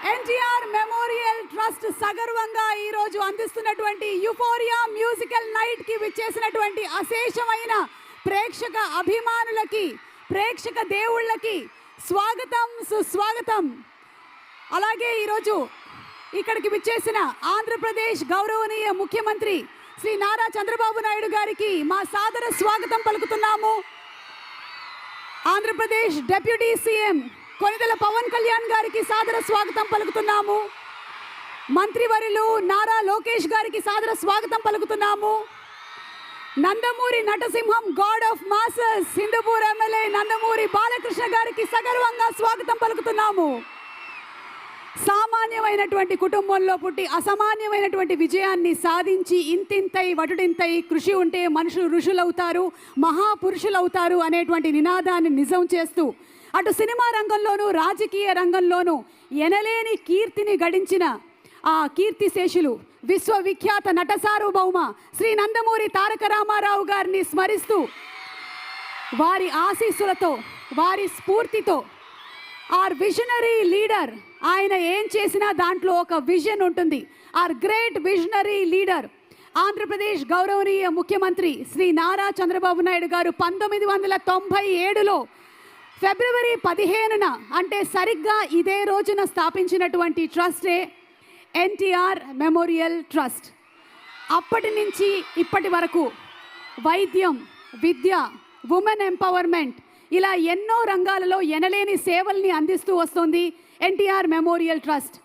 NTR memorial trust సగర్వంగా ఈ రోజు అందిస్తున్నటువంటి యూఫోరియా మ్యూజికల్ నైట్ కి విచ్చేసినటువంటి అశేషమైన ప్రేక్షక అభిమానులకి, ప్రేక్షక దేవుళ్ళకి స్వాగతం, సుస్వాగతం. అలాగే ఈరోజు ఇక్కడికి విచ్చేసిన ఆంధ్రప్రదేశ్ గౌరవనీయ ముఖ్యమంత్రి శ్రీ నారా చంద్రబాబు నాయుడు గారికి మా సాదర స్వాగతం పలుకుతున్నాము. ఆంధ్రప్రదేశ్ డిప్యూటీ సీఎం కొనిదెల పవన్ కళ్యాణ్ గారికి సాదర స్వాగతం పలుకుతున్నాము. మంత్రివర్యులు నారా లోకేష్ గారికి సాదర స్వాగతం పలుకుతున్నాము. నందమూరి నటసింహం god of masses Hindupur MLA Nandamuri Balakrishna గారికి సగర్వంగా స్వాగతం పలుకుతున్నాము. సామాన్యమైనటువంటి కుటుంబంలో పుట్టి అసామాన్యమైనటువంటి విజయాన్ని సాధించి ఇంతింతై వటుడింతై కృషి ఉంటే మనుషులు ఋషులవుతారు, మహాపురుషులవుతారు అనేటువంటి నినాదాన్ని నిజం చేస్తూ అటు సినిమా రంగంలోనూ రాజకీయ రంగంలోనూ ఎనలేని కీర్తిని గడించిన ఆ కీర్తిశేషులు విశ్వవిఖ్యాత నట సార్వభౌమ శ్రీ నందమూరి తారక రామారావు గారిని స్మరిస్తూ వారి ఆశీస్సులతో, వారి స్ఫూర్తితో ఆర్ విజనరీ లీడర్, ఆయన ఏం చేసినా దాంట్లో ఒక విజన్ ఉంటుంది. Are great visionary leader Andhra Pradesh గౌరవనీయ ముఖ్యమంత్రి శ్రీ నారా చంద్రబాబు నాయుడు గారు 1997లో ఫిబ్రవరి 15న అంటే సరిగ్గా ఇదే రోజున స్థాపించినటువంటి ట్రస్టే ఎన్టీఆర్ మెమోరియల్ ట్రస్ట్. అప్పటి నుంచి ఇప్పటి వరకు వైద్యం, విద్య, ఉమెన్ ఎంపవర్మెంట్ ఇలా ఎన్నో రంగాలలో ఎనలేని సేవల్ని అందిస్తూ వస్తుంది ఎన్టీఆర్ మెమోరియల్ ట్రస్ట్.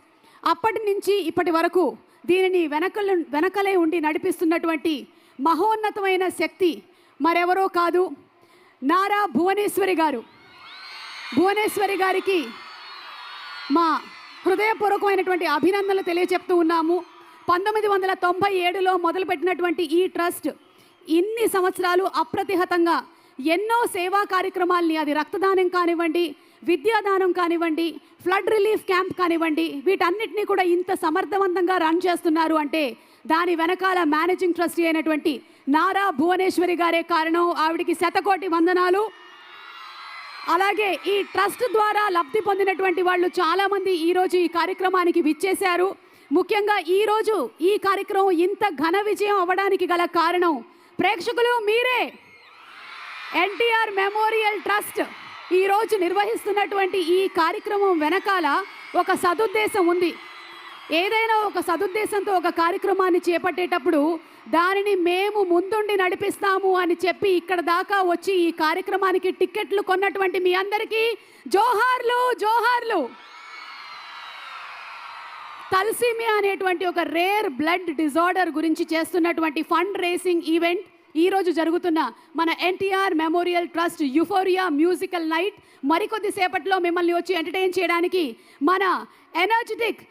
అప్పటి నుంచి ఇప్పటి వరకు దీనిని వెనకలే ఉండి నడిపిస్తున్నటువంటి మహోన్నతమైన శక్తి మరెవరో కాదు, నారా భువనేశ్వరి గారు. భువనేశ్వరి గారికి మా హృదయపూర్వకమైనటువంటి అభినందనలు తెలియజెప్తూ ఉన్నాము. 1997లో మొదలుపెట్టినటువంటి ఈ ట్రస్ట్ ఇన్ని సంవత్సరాలు అప్రతిహతంగా ఎన్నో సేవా కార్యక్రమాల్ని, అది రక్తదానం కానివ్వండి, విద్యాదానం కానివ్వండి, ఫ్లడ్ రిలీఫ్ క్యాంప్ కానివ్వండి, వీటన్నిటినీ కూడా ఇంత సమర్థవంతంగా రన్ చేస్తున్నారు అంటే దాని వెనకాల మేనేజింగ్ ట్రస్టీ అయినటువంటి నారా భువనేశ్వరి గారే కారణం. ఆవిడికి శతకోటి వందనాలు. అలాగే ఈ ట్రస్ట్ ద్వారా లబ్ధి పొందినటువంటి వాళ్ళు చాలామంది ఈరోజు ఈ కార్యక్రమానికి విచ్చేశారు. ముఖ్యంగా ఈరోజు ఈ కార్యక్రమం ఇంత ఘన విజయం అవ్వడానికి గల కారణం ప్రేక్షకులు మీరే. ఎన్టీఆర్ మెమోరియల్ ట్రస్ట్ ఈరోజు నిర్వహిస్తున్నటువంటి ఈ కార్యక్రమం వెనకాల ఒక సదుద్దేశం ఉంది. ఏదైనా ఒక సదుద్దేశంతో ఒక కార్యక్రమాన్ని చేపట్టేటప్పుడు దానిని మేము ముందుండి నడిపిస్తాము అని చెప్పి ఇక్కడ దాకా వచ్చి ఈ కార్యక్రమానికి టిక్కెట్లు కొన్నటువంటి మీ అందరికీ జోహార్లు, జోహార్లు. తలసీమియా అనేటువంటి ఒక రేర్ బ్లడ్ డిజార్డర్ గురించి చేస్తున్నటువంటి ఫండ్ రేసింగ్ ఈవెంట్ ఈరోజు జరుగుతున్న మన NTR memorial trust euphoria musical night మరికొద్ది సేపట్లో మిమ్మల్ని వచ్చి ఎంటర్టైన్ చేయడానికి మన ఎనర్జెటిక్